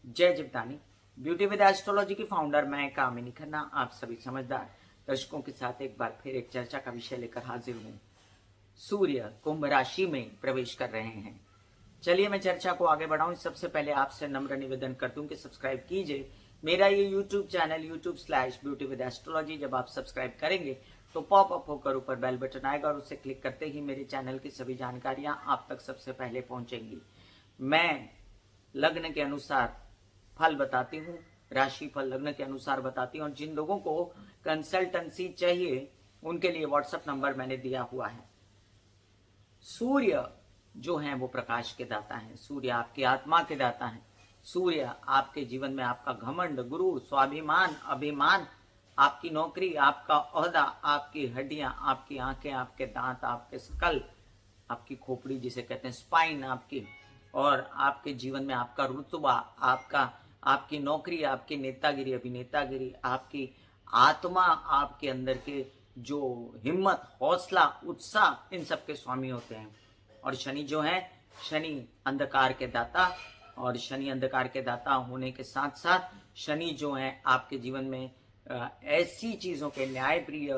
जय Jivdani. Beauty with astrology की founder मैं कामिनी खन्ना आप सभी समझदार दर्शकों के साथ एक बार फिर एक चर्चा का विषय लेकर हाजिर हूँ। सूर्य कुंभ राशि में प्रवेश कर रहे हैं। चलिए मैं चर्चा को आगे बढ़ाऊं। सबसे पहले आपसे नम्र निवेदन कर दूं कि सब्सक्राइब कीजिए मेरा ये यूट्यूब चैनल YouTube/ब्यूटी विद एस्ट्रोलॉजी। जब आप सब्सक्राइब करेंगे तो पॉपअप होकर ऊपर बेल बटन आएगा और उसे क्लिक करते ही मेरे चैनल की सभी जानकारियां आप तक सबसे पहले पहुंचेंगी। मैं लग्न के अनुसार फल बताती हूँ, राशि फल लग्न के अनुसार बताती हूँ और जिन लोगों को कंसल्टेंसी चाहिए उनके लिए व्हाट्सएप नंबर मैंने दिया हुआ है। सूर्य जो है वो प्रकाश के दाता है, सूर्य आपकी आत्मा के दाता है। सूर्य आपके जीवन में आपका घमंड, गुरु, स्वाभिमान, अभिमान, आपकी नौकरी, आपका ओहदा, आपकी हड्डियां, आपकी आंखें, आपके दांत, आपके स्कल, आपकी खोपड़ी जिसे कहते हैं स्पाइन आपकी, और आपके जीवन में आपका रुतबा, आपकी नौकरी, आपकी नेतागिरी, अभिनेतागिरी, आपकी आत्मा, आपके अंदर के जो हिम्मत, हौसला, उत्साह, इन सब के स्वामी होते हैं। और शनि जो है, शनि अंधकार के दाता, और शनि अंधकार के दाता होने के साथ साथ शनि जो है आपके जीवन में ऐसी चीजों के न्याय प्रिय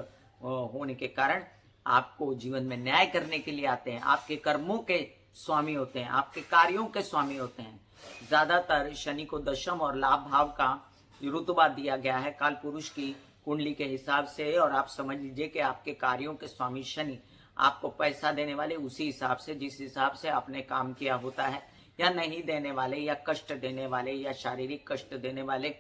होने के कारण आपको जीवन में न्याय करने के लिए आते हैं। आपके कर्मों के स्वामी होते हैं, आपके कार्यों के स्वामी होते हैं। ज्यादातर शनि को दशम और लाभ भाव का रुतबा दिया गया है काल पुरुष की कुंडली के हिसाब से। और आप समझ लीजिए कि आपके कार्यों के स्वामी शनि आपको पैसा देने वाले उसी हिसाब से जिस हिसाब से आपने काम किया होता है, या नहीं देने वाले, या कष्ट देने वाले, या शारीरिक कष्ट देने वाले,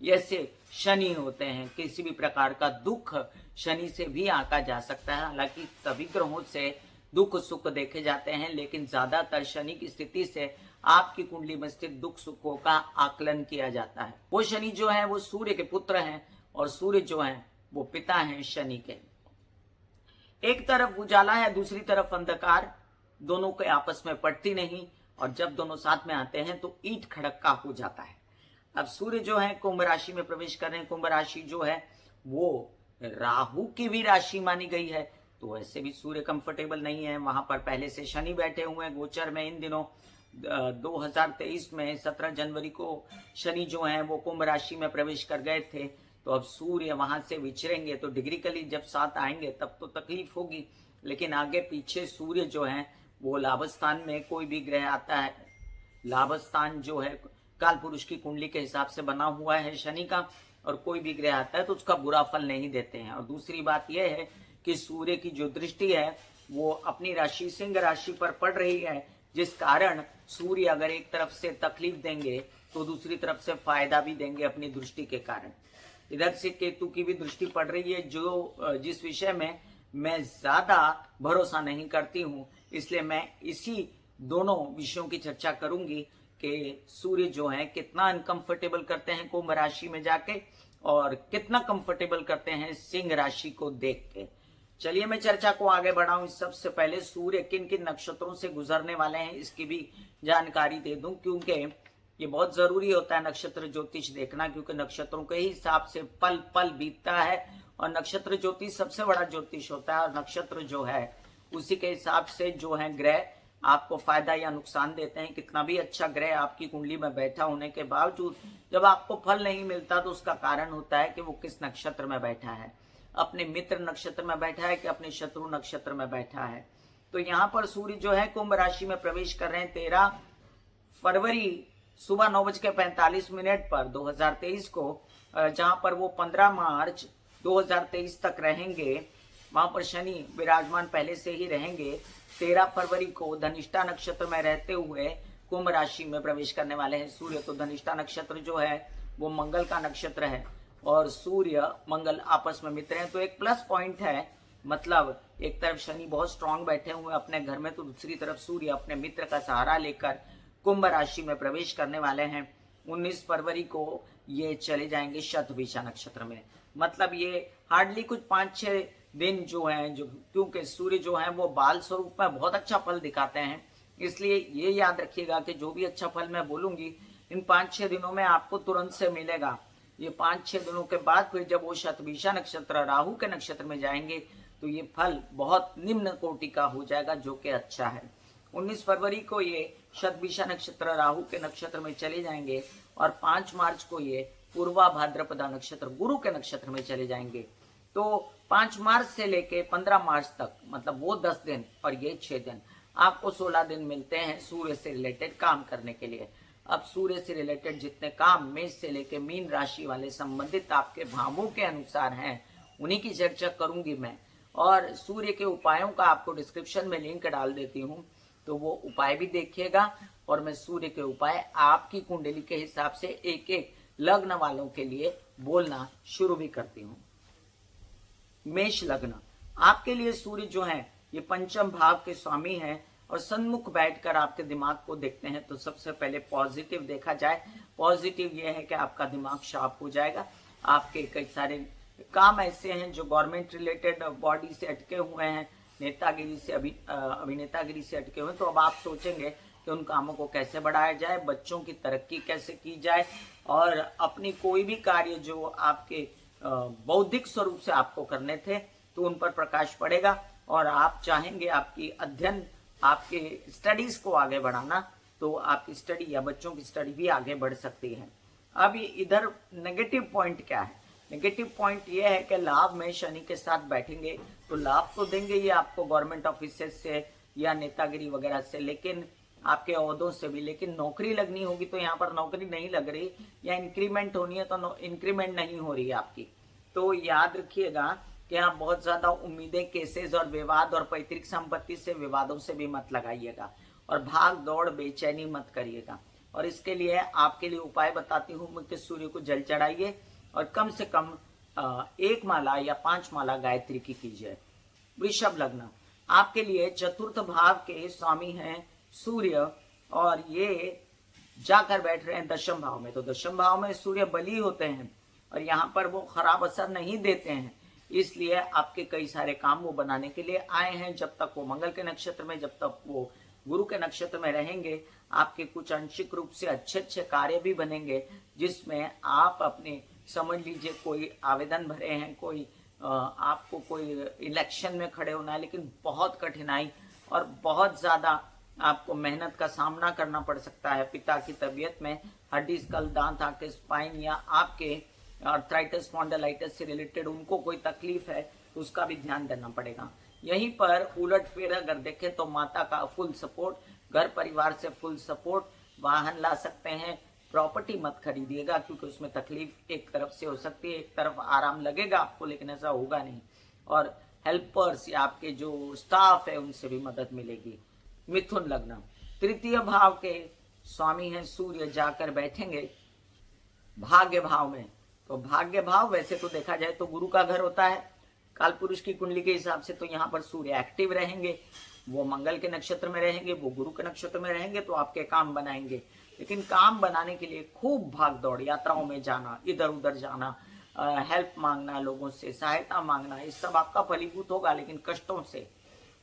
ऐसे शनि होते हैं। किसी भी प्रकार का दुख शनि से भी आंका जा सकता है। हालांकि सभी ग्रहों से दुख सुख देखे जाते हैं, लेकिन ज्यादातर शनि की स्थिति से आपकी कुंडली में स्थित दुख सुखों का आकलन किया जाता है। वो शनि जो है वो सूर्य के पुत्र हैं और सूर्य जो है वो पिता हैं शनि के। एक तरफ उजाला है, दूसरी तरफ अंधकार, दोनों के आपस में पड़ती नहीं, और जब दोनों साथ में आते हैं तो ईंट खड़क्का हो जाता है। अब सूर्य जो है कुंभ राशि में प्रवेश कर रहे हैं। कुंभ राशि जो है वो राहु की भी राशि मानी गई है, तो ऐसे भी सूर्य कंफर्टेबल नहीं है। वहां पर पहले से शनि बैठे हुए हैं गोचर में। इन दिनों 2023 में 17 जनवरी को शनि जो है वो कुंभ राशि में प्रवेश कर गए थे, तो अब सूर्य वहां से विचरेंगे तो डिग्रिकली जब साथ आएंगे तब तो तकलीफ होगी, लेकिन आगे पीछे सूर्य जो है वो लाभ स्थान में कोई भी ग्रह आता है, लाभ स्थान जो है काल पुरुष की कुंडली के हिसाब से बना हुआ है शनि का, और कोई भी ग्रह आता है तो उसका बुरा फल नहीं देते हैं। और दूसरी बात यह है कि सूर्य की जो दृष्टि है वो अपनी राशि सिंह राशि पर पड़ रही है, जिस कारण सूर्य अगर एक तरफ से तकलीफ देंगे तो दूसरी तरफ से फायदा भी देंगे अपनी दृष्टि के कारण। इधर से केतु की भी दृष्टि पड़ रही है, जो जिस विषय में मैं ज्यादा भरोसा नहीं करती हूं, इसलिए मैं इसी दोनों विषयों की चर्चा करूंगी कि सूर्य जो है कितना अनकंफर्टेबल करते हैं कुंभ राशि में जाके और कितना कंफर्टेबल करते हैं सिंह राशि को देख के। चलिए मैं चर्चा को आगे बढ़ाऊं। सबसे पहले सूर्य किन किन नक्षत्रों से गुजरने वाले हैं इसकी भी जानकारी दे दूं, क्योंकि ये बहुत जरूरी होता है नक्षत्र ज्योतिष देखना, क्योंकि नक्षत्रों के ही हिसाब से पल पल बीतता है और नक्षत्र ज्योतिष सबसे बड़ा ज्योतिष होता है। और नक्षत्र जो है उसी के हिसाब से जो है ग्रह आपको फायदा या नुकसान देते हैं। कितना भी अच्छा ग्रह आपकी कुंडली में बैठा होने के बावजूद जब आपको फल नहीं मिलता तो उसका कारण होता है कि वो किस नक्षत्र में बैठा है, अपने मित्र नक्षत्र में बैठा है कि अपने शत्रु नक्षत्र में बैठा है। तो यहाँ पर सूर्य जो है कुंभ राशि में प्रवेश कर रहे हैं 13 फरवरी सुबह 9:45 पर 2023 को, जहां पर वो 15 मार्च 2023 तक रहेंगे। वहां पर शनि विराजमान पहले से ही रहेंगे। 13 फरवरी को धनिष्ठा नक्षत्र में रहते हुए कुंभ राशि में प्रवेश करने वाले हैं सूर्य। तो धनिष्ठा नक्षत्र जो है वो मंगल का नक्षत्र है और सूर्य मंगल आपस में मित्र हैं, तो एक प्लस पॉइंट है। मतलब एक तरफ शनि बहुत स्ट्रांग बैठे हुए अपने घर में, तो दूसरी तरफ सूर्य अपने मित्र का सहारा लेकर कुंभ राशि में प्रवेश करने वाले हैं। 19 फरवरी को ये चले जाएंगे शतभिषा नक्षत्र में। मतलब ये हार्डली कुछ 5-6 दिन जो है, जो क्योंकि सूर्य जो है वो बाल स्वरूप में बहुत अच्छा फल दिखाते हैं, इसलिए ये याद रखिएगा कि जो भी अच्छा फल मैं बोलूंगी इन 5-6 दिनों में आपको तुरंत से मिलेगा। ये 5-6 दिनों के बाद फिर जब वो शतभिषा नक्षत्र राहु के नक्षत्र में जाएंगे तो ये फल बहुत निम्न कोटि का हो जाएगा, जो कि अच्छा है। 19 फरवरी को ये शतभिषा नक्षत्र राहु के नक्षत्र में चले जाएंगे और 5 मार्च को ये पूर्वा भाद्रपदा नक्षत्र गुरु के नक्षत्र में चले जाएंगे। तो 5 मार्च से लेके 15 मार्च तक मतलब वो 10 दिन और ये 6 दिन, आपको 16 दिन मिलते हैं सूर्य से रिलेटेड काम करने के लिए। अब सूर्य से रिलेटेड जितने काम मेष से लेके मीन राशि वाले संबंधित आपके भावों के अनुसार हैं, उन्हीं की चर्चा करूंगी मैं। और सूर्य के उपायों का आपको डिस्क्रिप्शन में लिंक डाल देती हूँ, तो वो उपाय भी देखिएगा। और मैं सूर्य के उपाय आपकी कुंडली के हिसाब से एक एक लग्न वालों के लिए बोलना शुरू भी करती हूँ। मेष लग्न, आपके लिए सूर्य जो है ये पंचम भाव के स्वामी हैं और सन्मुख बैठकर आपके दिमाग को देखते हैं। तो सबसे पहले पॉजिटिव देखा जाए, पॉजिटिव ये है कि आपका दिमाग शार्प हो जाएगा। आपके कई सारे काम ऐसे हैं जो गवर्नमेंट रिलेटेड बॉडी से अटके हुए हैं, नेतागिरी से अभिनेतागिरी से अटके हुए हैं, तो अब आप सोचेंगे कि उन कामों को कैसे बढ़ाया जाए, बच्चों की तरक्की कैसे की जाए और अपनी कोई भी कार्य जो आपके बौद्धिक स्वरूप से आपको करने थे तो उन पर प्रकाश पड़ेगा और आप चाहेंगे आपकी अध्ययन, आपके स्टडीज को आगे बढ़ाना, तो आपकी स्टडी या बच्चों की स्टडी भी आगे बढ़ सकती है। अब इधर नेगेटिव पॉइंट क्या है? नेगेटिव पॉइंट ये है कि लाभ में शनि के साथ बैठेंगे तो लाभ तो देंगे ये आपको गवर्नमेंट ऑफिसेस से या नेतागिरी वगैरह से, लेकिन आपके ओहदों से भी, लेकिन नौकरी लगनी होगी तो यहाँ पर नौकरी नहीं लग रही, या इंक्रीमेंट होनी है तो इंक्रीमेंट नहीं हो रही है आपकी। तो याद रखिएगा कि आप बहुत ज्यादा उम्मीदें, केसेस और विवाद और पैतृक संपत्ति से विवादों से भी मत लगाइएगा और भाग दौड़ बेचैनी मत करिएगा। और इसके लिए आपके लिए उपाय बताती हूँ कि सूर्य को जल चढ़ाइए और कम से कम 1 माला या 5 माला गायत्री की कीजिए। वृषभ लग्न, आपके लिए चतुर्थ भाव के स्वामी हैं सूर्य और ये जाकर बैठ रहे हैं दशम भाव में। तो दशम भाव में सूर्य बली होते हैं और यहाँ पर वो खराब असर नहीं देते हैं, इसलिए आपके कई सारे काम वो बनाने के लिए आए हैं। जब तक वो मंगल के नक्षत्र में, जब तक वो गुरु के नक्षत्र में रहेंगे, आपके कुछ आंशिक रूप से अच्छे अच्छे कार्य भी बनेंगे, जिसमें आप अपने समझ लीजिए कोई आवेदन भरे हैं, कोई आपको कोई इलेक्शन में खड़े होना है, लेकिन बहुत कठिनाई और बहुत ज्यादा आपको मेहनत का सामना करना पड़ सकता है। पिता की तबीयत में हड्डी, स्कल, दांत, आंखें, स्पाइन या आपके आर्थराइटिस, स्पॉन्डिलाइटिस से रिलेटेड उनको कोई तकलीफ है तो उसका भी ध्यान देना पड़ेगा। यहीं पर उलट फेर अगर देखें तो माता का फुल सपोर्ट, घर परिवार से फुल सपोर्ट, वाहन ला सकते हैं। प्रॉपर्टी मत खरीदिएगा क्योंकि उसमें तकलीफ एक तरफ से हो सकती है, एक तरफ आराम लगेगा आपको लेकिन ऐसा होगा नहीं। और हेल्पर्स या आपके जो स्टाफ है उनसे भी मदद मिलेगी। मिथुन लग्न, तृतीय भाव के स्वामी हैं सूर्य, जाकर बैठेंगे भाग्य भाव में। तो भाग्य भाव वैसे तो देखा जाए तो गुरु का घर होता है, काल पुरुष की कुंडली के हिसाब से तो यहाँ पर सूर्य एक्टिव रहेंगे, वो मंगल के नक्षत्र में रहेंगे, वो गुरु के नक्षत्र में रहेंगे, तो आपके काम बनाएंगे। लेकिन काम बनाने के लिए खूब भाग दौड़, यात्राओं में जाना, इधर उधर जाना, हेल्प मांगना, लोगों से सहायता मांगना, ये सब आपका फलीभूत होगा लेकिन कष्टों से।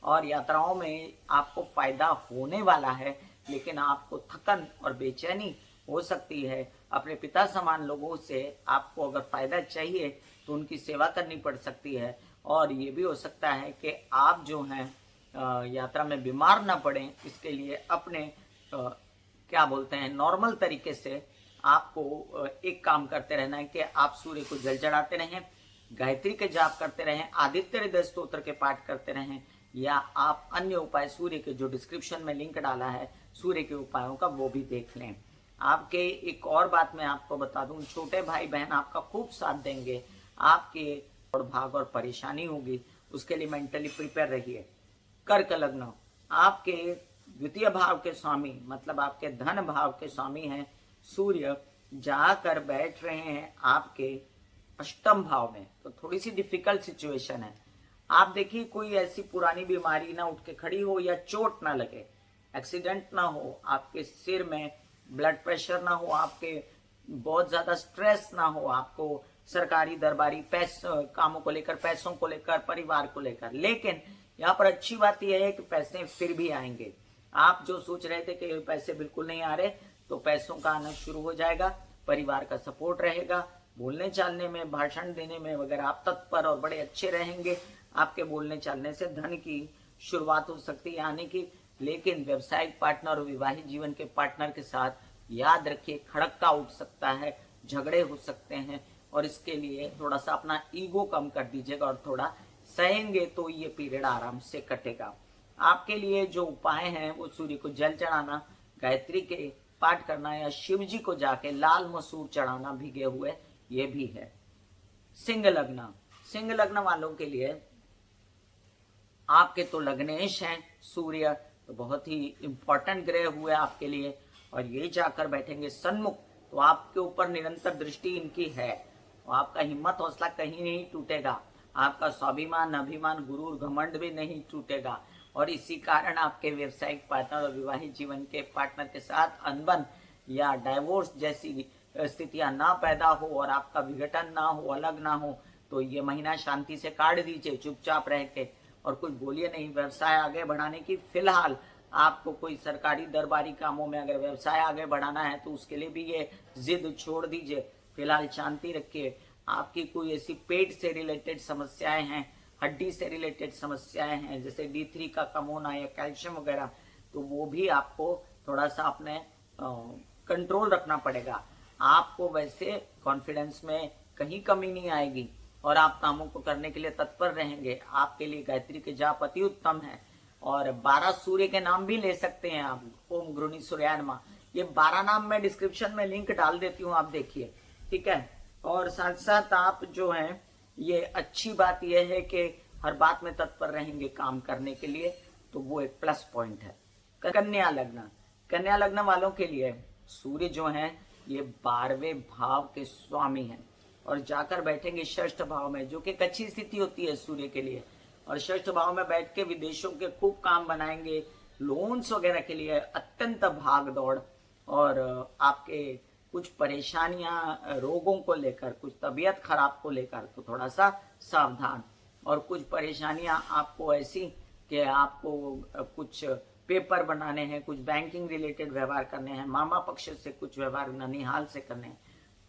और यात्राओं में आपको फायदा होने वाला है, लेकिन आपको थकन और बेचैनी हो सकती है। अपने पिता समान लोगों से आपको अगर फायदा चाहिए तो उनकी सेवा करनी पड़ सकती है। और ये भी हो सकता है कि आप जो हैं यात्रा में बीमार ना पड़ें, इसके लिए अपने क्या बोलते हैं नॉर्मल तरीके से आपको एक काम करते रहना है कि आप सूर्य को जल चढ़ाते रहें, गायत्री के जाप करते रहें, आदित्य हृदय स्तोत्र के पाठ करते रहें, या आप अन्य उपाय सूर्य के जो डिस्क्रिप्शन में लिंक डाला है सूर्य के उपायों का वो भी देख लें। आपके एक और बात मैं आपको बता दूं, छोटे भाई बहन आपका खूब साथ देंगे, आपके और भाग और परेशानी होगी, उसके लिए मेंटली प्रिपेयर रहिए। कर्क लग्न, आपके द्वितीय भाव के स्वामी मतलब आपके धन भाव के स्वामी हैं सूर्य, जाकर बैठ रहे हैं आपके अष्टम भाव में। तो थोड़ी सी डिफिकल्ट सिचुएशन है। आप देखिए कोई ऐसी पुरानी बीमारी ना उठ के खड़ी हो, या चोट ना लगे, एक्सीडेंट ना हो, आपके सिर में ब्लड प्रेशर ना हो, आपके बहुत ज्यादा स्ट्रेस ना हो, आपको सरकारी दरबारी कामों को लेकर, पैसों को लेकर, परिवार को लेकर। लेकिन यहाँ पर अच्छी बात यह है कि पैसे फिर भी आएंगे। आप जो सोच रहे थे कि पैसे बिल्कुल नहीं आ रहे, तो पैसों का आना शुरू हो जाएगा, परिवार का सपोर्ट रहेगा, बोलने चालने में, भाषण देने में वगैरह आप तत्पर और बड़े अच्छे रहेंगे। आपके बोलने चालने से धन की शुरुआत हो सकती है आने की। लेकिन व्यवसायिक पार्टनर और विवाहित जीवन के पार्टनर के साथ याद रखिए खड़क्का उठ सकता है, झगड़े हो सकते हैं, और इसके लिए थोड़ा सा अपना ईगो कम कर दीजिएगा और थोड़ा सहेंगे तो ये पीरियड आराम से कटेगा। आपके लिए जो उपाय हैं वो सूर्य को जल चढ़ाना, गायत्री के पाठ करना या शिव जी को जाके लाल मसूर चढ़ाना भिगे हुए, ये भी है। सिंह लग्न, सिंह लग्न वालों के लिए आपके तो लग्नेश हैं सूर्य, तो बहुत ही इंपॉर्टेंट ग्रह हुए आपके लिए, और ये जाकर बैठेंगे सन्मुख, तो आपके ऊपर निरंतर दृष्टि इनकी है, तो आपका हिम्मत हौसला कहीं नहीं टूटेगा, आपका स्वाभिमान अभिमान गुरूर घमंड भी नहीं टूटेगा, और इसी कारण आपके व्यवसायिक पार्टनर और विवाहित जीवन के पार्टनर के साथ अनबन या डाइवोर्स जैसी स्थितियां ना पैदा हो और आपका विघटन ना हो, अलग ना हो, तो ये महीना शांति से काट दीजिए चुपचाप रह के, और कुछ बोलिए नहीं। व्यवसाय आगे बढ़ाने की फिलहाल आपको कोई सरकारी दरबारी कामों में अगर व्यवसाय आगे बढ़ाना है तो उसके लिए भी ये जिद छोड़ दीजिए, फिलहाल शांति रखिए। आपकी कोई ऐसी पेट से रिलेटेड समस्याएं हैं, हड्डी से रिलेटेड समस्याएं हैं, जैसे D3 का कम होना या कैल्शियम वगैरह, तो वो भी आपको थोड़ा सा अपने कंट्रोल रखना पड़ेगा। आपको वैसे कॉन्फिडेंस में कहीं कमी नहीं आएगी और आप कामों को करने के लिए तत्पर रहेंगे। आपके लिए गायत्री के जाप अति उत्तम है, और 12 सूर्य के नाम भी ले सकते हैं आप। ओम गृणी सूर्यानमा, ये 12 नाम मैं डिस्क्रिप्शन में लिंक डाल देती हूँ, आप देखिए, ठीक है। और साथ साथ आप जो हैं, ये अच्छी बात यह है कि हर बात में तत्पर रहेंगे काम करने के लिए, तो वो एक प्लस पॉइंट है। कन्या लग्न, कन्या लग्न वालों के लिए सूर्य जो है ये 12वें भाव के स्वामी हैं और जाकर बैठेंगे षष्ठ भाव में, जो कि एक अच्छी स्थिति होती है सूर्य के लिए। और षष्ठ भाव में बैठ के विदेशों के खूब काम बनाएंगे, लोन्स वगैरह के लिए अत्यंत भाग दौड़, और आपके कुछ परेशानियां रोगों को लेकर, कुछ तबीयत खराब को लेकर तो थोड़ा सा सावधान, और कुछ परेशानियां आपको ऐसी कि आपको कुछ पेपर बनाने हैं, कुछ बैंकिंग रिलेटेड व्यवहार करने हैं, मामा पक्ष से कुछ व्यवहार ननिहाल से करने हैं,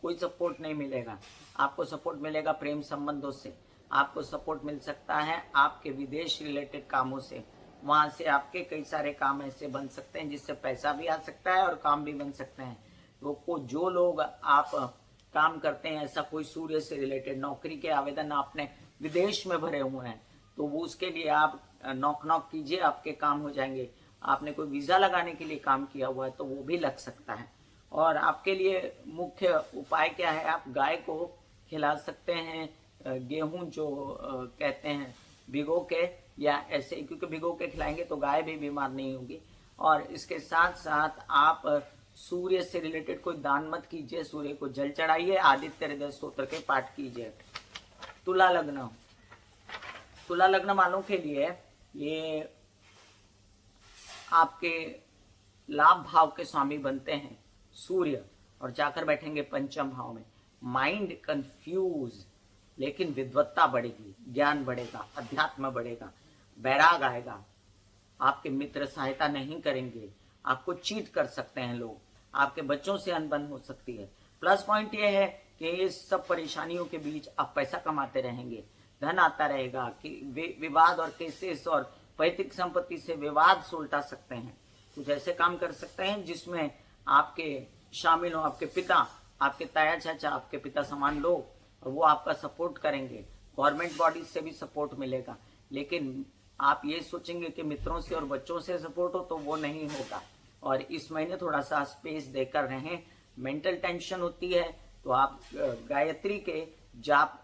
कोई सपोर्ट नहीं मिलेगा। आपको सपोर्ट मिलेगा प्रेम संबंधों से, आपको सपोर्ट मिल सकता है आपके विदेश रिलेटेड कामों से, वहां से आपके कई सारे काम ऐसे बन सकते हैं जिससे पैसा भी आ सकता है और काम भी बन सकते हैं। तो जो लोग आप काम करते हैं, ऐसा कोई सूर्य से रिलेटेड नौकरी के आवेदन आपने विदेश में भरे हुए हैं, तो वो उसके लिए आप नॉक कीजिए, आपके काम हो जाएंगे। आपने कोई वीजा लगाने के लिए काम किया हुआ है तो वो भी लग सकता है। और आपके लिए मुख्य उपाय क्या है, आप गाय को खिला सकते हैं गेहूं जो कहते हैं भिगो के, या ऐसे, क्योंकि भिगो के खिलाएंगे तो गाय भी बीमार नहीं होगी। और इसके साथ साथ आप सूर्य से रिलेटेड कोई दान मत कीजिए, सूर्य को जल चढ़ाइए, आदित्य हृदय स्तोत्र के पाठ कीजिए। तुला लग्न, तुला लग्न वालों के लिए ये आपके लाभ भाव के स्वामी बनते हैं सूर्य, और जाकर बैठेंगे पंचम भाव में। माइंड कंफ्यूज, लेकिन विद्वत्ता बढ़ेगी, ज्ञान बढ़ेगा, अध्यात्म बढ़ेगा, वैराग आएगा। आपके मित्र सहायता नहीं करेंगे, आपको चीट कर सकते हैं लोग, आपके बच्चों से अनबन हो सकती है। प्लस पॉइंट ये है कि इस सब परेशानियों के बीच आप पैसा कमाते रहेंगे, धन आता रहेगा, कि विवाद और केसेस और पैतृक संपत्ति से विवाद सुलटा सकते हैं। कुछ ऐसे काम कर सकते हैं जिसमें आपके शामिल हो आपके पिता, आपके ताया चाचा, आपके पिता समान लोग, और वो आपका सपोर्ट करेंगे। गवर्नमेंट बॉडी से भी सपोर्ट मिलेगा, लेकिन आप ये सोचेंगे कि मित्रों से और बच्चों से सपोर्ट हो, तो वो नहीं होगा। और इस महीने थोड़ा सा स्पेस देकर रहें। मेंटल टेंशन होती है तो आप गायत्री के जाप,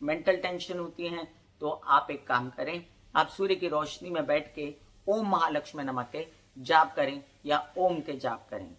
मेंटल टेंशन होती है तो आप एक काम करें, आप सूर्य की रोशनी में बैठ के ओम महालक्ष्मी नमः के जाप करें या ओम के जाप करें।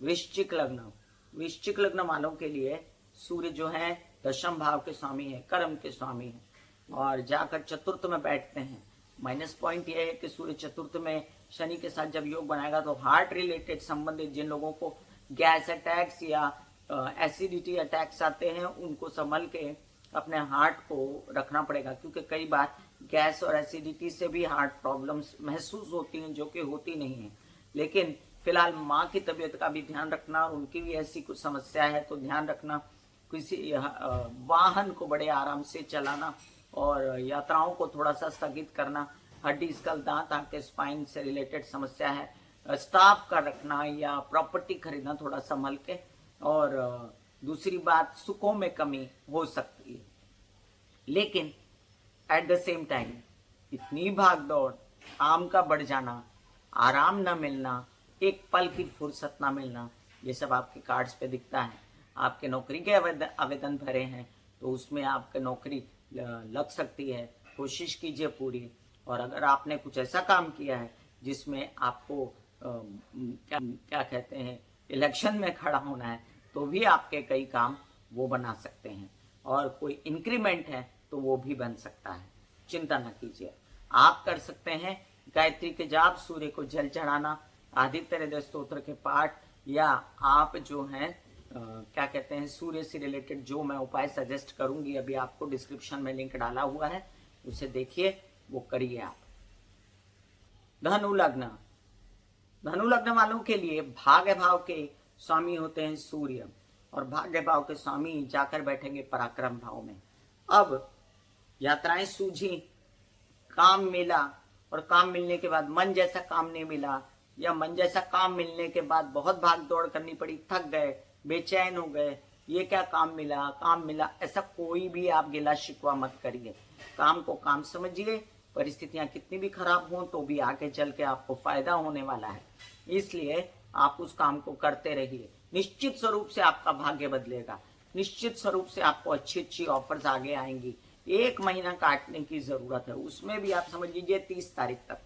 वृश्चिक लग्न, वृश्चिक लग्न वालों के लिए सूर्य जो है दशम भाव के स्वामी है, कर्म के स्वामी है, और जाकर चतुर्थ में बैठते हैं। माइनस पॉइंट यह है कि सूर्य चतुर्थ में शनि के साथ जब योग बनाएगा तो हार्ट रिलेटेड संबंधित जिन लोगों को गैस अटैक्स या एसिडिटी अटैक्स आते हैं, उनको संभल के अपने हार्ट को रखना पड़ेगा, क्योंकि कई बार गैस और एसिडिटी से भी हार्ट प्रॉब्लम्स महसूस होती हैं, जो कि होती नहीं है। लेकिन फिलहाल माँ की तबीयत का भी ध्यान रखना, उनकी भी ऐसी कुछ समस्या है तो ध्यान रखना। किसी वाहन को बड़े आराम से चलाना और यात्राओं को थोड़ा सा स्थगित करना, हड्डी, स्कल, दांत, आंखें, स्पाइन से रिलेटेड समस्या है, स्टाफ का रखना या प्रॉपर्टी खरीदना थोड़ा संभल के, और दूसरी बात सुखों में कमी हो सकती है। लेकिन एट द सेम टाइम इतनी भाग दौड़, काम का बढ़ जाना, आराम न मिलना, एक पल की फुर्सत ना मिलना, ये सब आपके कार्ड्स पे दिखता है। आपके नौकरी के आवेदन भरे हैं तो उसमें आपके नौकरी लग सकती है, कोशिश कीजिए पूरी। और अगर आपने कुछ ऐसा काम किया है जिसमें आपको क्या कहते हैं, इलेक्शन में खड़ा होना है, तो भी आपके कई काम वो बना सकते हैं। और कोई इंक्रीमेंट है तो वो भी बन सकता है, चिंता न कीजिए। आप कर सकते हैं गायत्री के जाप, सूर्य को जल चढ़ाना, आदित्य हृदय स्तोत्र के पाठ, या आप जो हैं क्या कहते हैं, सूर्य से रिलेटेड जो मैं उपाय सजेस्ट करूंगी, अभी आपको डिस्क्रिप्शन में लिंक डाला हुआ है, उसे देखिए, वो करिए आप। धनु लग्न, धनु लग्न वालों के लिए भाग्य भाव के स्वामी होते हैं सूर्य, और भाग्य भाव के स्वामी जाकर बैठेंगे पराक्रम भाव में। अब यात्राएं सूझी, काम मिला, और काम मिलने के बाद मन जैसा काम नहीं मिला, या मन जैसा काम मिलने के बाद बहुत भाग दौड़ करनी पड़ी, थक गए, बेचैन हो गए, ये क्या काम मिला, ऐसा कोई भी आप गिला शिकवा मत करिए। काम को काम समझिए, परिस्थितियां कितनी भी खराब हों तो भी आगे चल के आपको फायदा होने वाला है, इसलिए आप उस काम को करते रहिए। निश्चित स्वरूप से आपका भाग्य बदलेगा, निश्चित स्वरूप से आपको अच्छी अच्छी ऑफर्स आगे आएंगी। 1 महीना काटने की जरूरत है, उसमें भी आप समझ लीजिए 30 तारीख तक।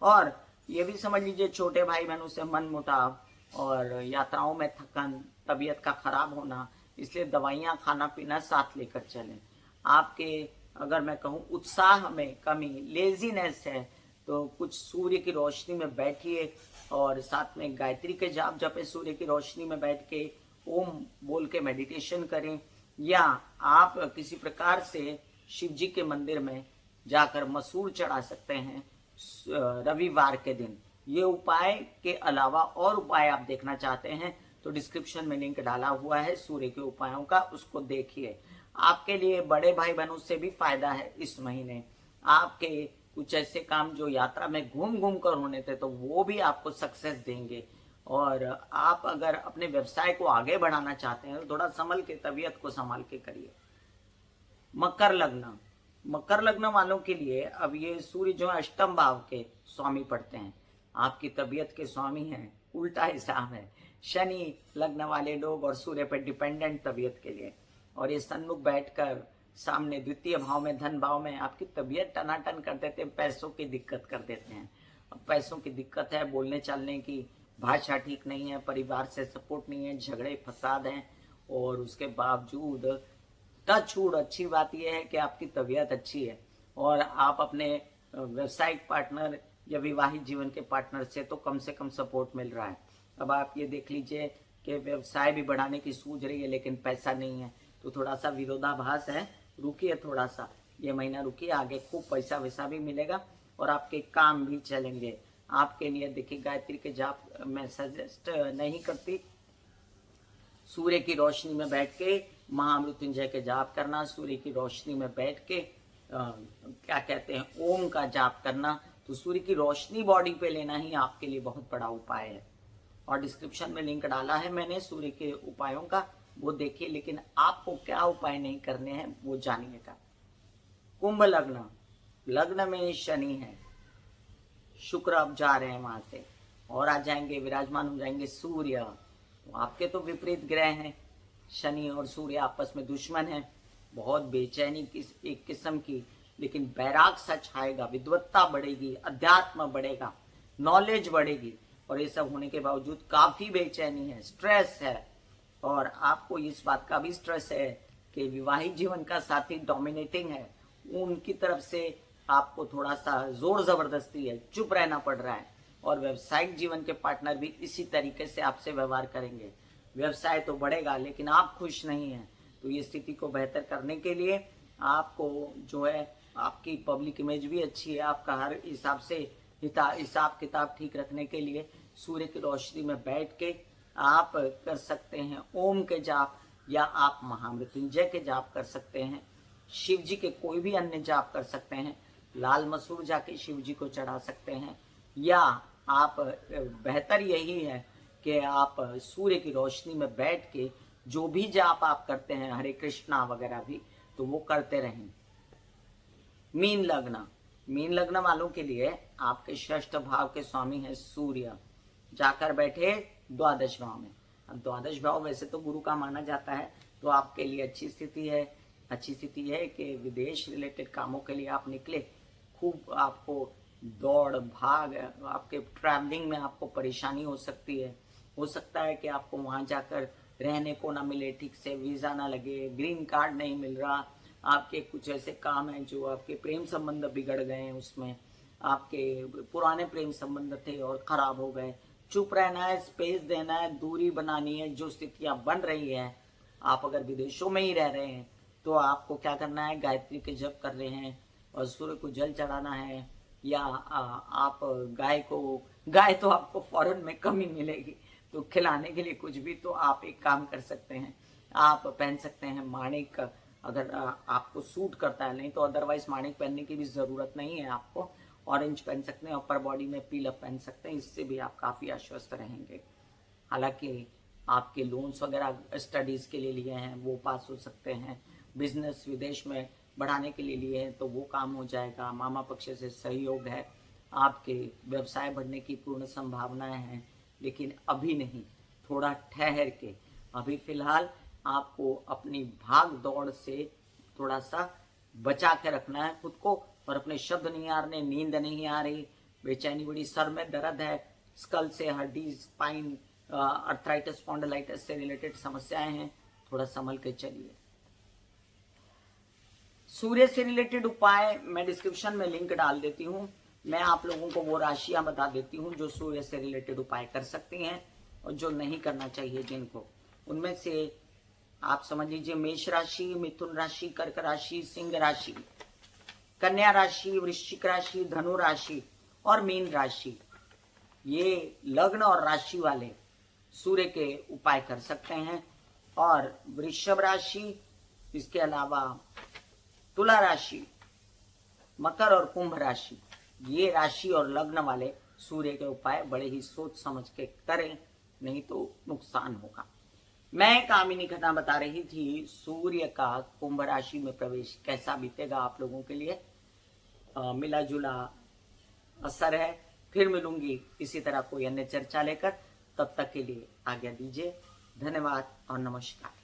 और ये भी समझ लीजिए छोटे भाई बहनों से मन मुटाव, और यात्राओं में थकन, तबीयत का खराब होना, इसलिए दवाइयाँ खाना पीना साथ लेकर चलें। आपके अगर मैं कहूँ उत्साह में कमी, लेजीनेस है, तो कुछ सूर्य की रोशनी में बैठिए और साथ में गायत्री के जाप जपे, सूर्य की रोशनी में बैठ के ओम बोल के मेडिटेशन करें, या आप किसी प्रकार से शिव जी के मंदिर में जाकर मसूर चढ़ा सकते हैं रविवार के दिन। ये उपाय के अलावा और उपाय आप देखना चाहते हैं तो डिस्क्रिप्शन में लिंक डाला हुआ है सूर्य के उपायों का, उसको देखिए। आपके लिए बड़े भाई बहनों से भी फायदा है इस महीने। आपके कुछ ऐसे काम जो यात्रा में घूम घूम कर होने थे तो वो भी आपको सक्सेस देंगे। और आप अगर अपने व्यवसाय को आगे बढ़ाना चाहते हैं तो थोड़ा संभल के, तबीयत को संभाल के करिए। मकर लग्न, मकर लग्न वालों के लिए अब ये सूर्य जो है अष्टम भाव के स्वामी पड़ते हैं, आपकी तबीयत के स्वामी हैं, उल्टा हिसाब है। शनि लग्न वाले लोग और सूर्य पर डिपेंडेंट तबीयत के लिए, और ये सन्मुख बैठकर सामने द्वितीय भाव में, धन भाव में आपकी तबीयत टनाटन कर देते हैं, पैसों की दिक्कत कर देते हैं। अब पैसों की दिक्कत है, बोलने चालने की भाषा ठीक नहीं है, परिवार से सपोर्ट नहीं है, झगड़े फसाद हैं, और उसके बावजूद टचवुड अच्छी बात यह है कि आपकी तबीयत अच्छी है और आप अपने व्यवसायिक पार्टनर या विवाहित जीवन के पार्टनर से तो कम से कम सपोर्ट मिल रहा है। अब आप ये देख लीजिए कि व्यवसाय भी बढ़ाने की सूझ रही है लेकिन पैसा नहीं है, तो थोड़ा सा विरोधाभास है, रुकिए थोड़ा सा, ये महीना रुकिए, आगे खूब पैसा वैसा भी मिलेगा और आपके काम भी चलेंगे। आपके लिए देखिए गायत्री के जाप मैं सजेस्ट नहीं करती, सूर्य की रोशनी में बैठ के महामृत्युंजय के जाप करना, सूर्य की रोशनी में बैठ के क्या कहते हैं ओम का जाप करना, तो सूर्य की रोशनी बॉडी पे लेना ही आपके लिए बहुत बड़ा उपाय है। और डिस्क्रिप्शन में लिंक डाला है मैंने सूर्य के उपायों का, वो देखिए। लेकिन आपको क्या उपाय नहीं करने हैं वो जानिएगा। कुंभ लग्न, लग्न में शनि है, शुक्र अब जा रहे हैं वहां से और आ जाएंगे, विराजमान हो जाएंगे सूर्य। तो आपके तो विपरीत ग्रह हैं, शनि और सूर्य आपस में दुश्मन हैं, बहुत बेचैनी एक किस्म की, लेकिन बैराग सा छाएगा, विद्वत्ता बढ़ेगी, अध्यात्म बढ़ेगा, नॉलेज बढ़ेगी। और ये सब होने के बावजूद काफी बेचैनी है, स्ट्रेस है, और आपको इस बात का भी स्ट्रेस है कि विवाहित जीवन का साथी डोमिनेटिंग है, उनकी तरफ से आपको थोड़ा सा जोर जबरदस्ती है, चुप रहना पड़ रहा है। और व्यावसायिक जीवन के पार्टनर भी इसी तरीके से आपसे व्यवहार करेंगे। व्यवसाय तो बढ़ेगा लेकिन आप खुश नहीं हैं, तो ये स्थिति को बेहतर करने के लिए आपको जो है आपकी पब्लिक इमेज भी अच्छी है, आपका हर हिसाब से हिसाब किताब ठीक रखने के लिए सूर्य की रोशनी में बैठ के आप कर सकते हैं ओम के जाप, या आप महामृत्युंजय के जाप कर सकते हैं, शिव जी के कोई भी अन्य जाप कर सकते हैं। लाल मसूर जाके शिव जी को चढ़ा सकते हैं, या आप बेहतर यही है कि आप सूर्य की रोशनी में बैठ के जो भी जाप आप करते हैं, हरे कृष्णा वगैरह भी, तो वो करते रहें। मीन लग्न वालों के लिए आपके षष्ठ भाव के स्वामी है सूर्य, जाकर बैठे द्वादश भाव में। अब द्वादश भाव वैसे तो गुरु का माना जाता है, तो आपके लिए अच्छी स्थिति है। अच्छी स्थिति है कि विदेश रिलेटेड कामों के लिए आप निकले, खूब आपको दौड़ भाग, आपके ट्रैवलिंग में आपको परेशानी हो सकती है। हो सकता है कि आपको वहां जाकर रहने को ना मिले, ठीक से वीजा ना लगे, ग्रीन कार्ड नहीं मिल रहा, आपके कुछ ऐसे काम हैं जो आपके प्रेम संबंध बिगड़ गए हैं, उसमें आपके पुराने प्रेम संबंध थे और खराब हो गए। चुप रहना है, स्पेस देना है, दूरी बनानी है। जो स्थितियां बन रही हैं, आप अगर विदेशों में ही रह रहे हैं तो आपको क्या करना है, गायत्री के जप कर रहे हैं और सूर्य को जल चढ़ाना है, या आप गाय तो आपको फॉरेन में कम ही मिलेगी, तो खिलाने के लिए कुछ भी तो आप एक काम कर सकते हैं, आप पहन सकते हैं माणिक, अगर आपको सूट करता है। नहीं तो अदरवाइज माणिक पहनने की भी जरूरत नहीं है आपको। ऑरेंज पहन सकते हैं, अपर बॉडी में पीला पहन सकते हैं, इससे भी आप काफी आश्वस्त रहेंगे। हालांकि आपके लोन्स वगैरह स्टडीज के लिए लिए हैं वो पास हो सकते हैं, बिजनेस विदेश में बढ़ाने के लिए लिए हैं तो वो काम हो जाएगा, मामा पक्ष से सहयोग है, आपके व्यवसाय बढ़ने की पूर्ण संभावनाएं हैं। लेकिन अभी नहीं, थोड़ा ठहर के, अभी फिलहाल आपको अपनी भाग दौड़ से थोड़ा सा बचा के रखना है खुद को, और अपने शब्द नहीं आ रहे, नींद नहीं आ रही, बेचैनी बड़ी, सर में दर्द है, स्कल से हड्डी, स्पाइन, अर्थराइटिस, स्पॉन्डिलाइटिस से रिलेटेड समस्याएं हैं, थोड़ा संभल के चलिए। सूर्य से रिलेटेड उपाय मैं डिस्क्रिप्शन में लिंक डाल देती हूँ। मैं आप लोगों को वो राशियां बता देती हूँ जो सूर्य से रिलेटेड उपाय कर सकती हैं और जो नहीं करना चाहिए जिनको। उनमें से आप समझ लीजिए मेष राशि, मिथुन राशि, कर्क राशि, सिंह राशि, कन्या राशि, वृश्चिक राशि, धनु राशि और मीन राशि, ये लग्न और राशि वाले सूर्य के उपाय कर सकते हैं। और वृषभ राशि, इसके अलावा तुला राशि, मकर और कुंभ राशि, ये राशि और लग्न वाले सूर्य के उपाय बड़े ही सोच समझ के करें, नहीं तो नुकसान होगा। मैं कामिनी खन्ना बता रही थी सूर्य का कुंभ राशि में प्रवेश कैसा बीतेगा आप लोगों के लिए। मिला जुला असर है। फिर मिलूंगी इसी तरह कोई अन्य चर्चा लेकर, तब तक के लिए आज्ञा दीजिए। धन्यवाद और नमस्कार।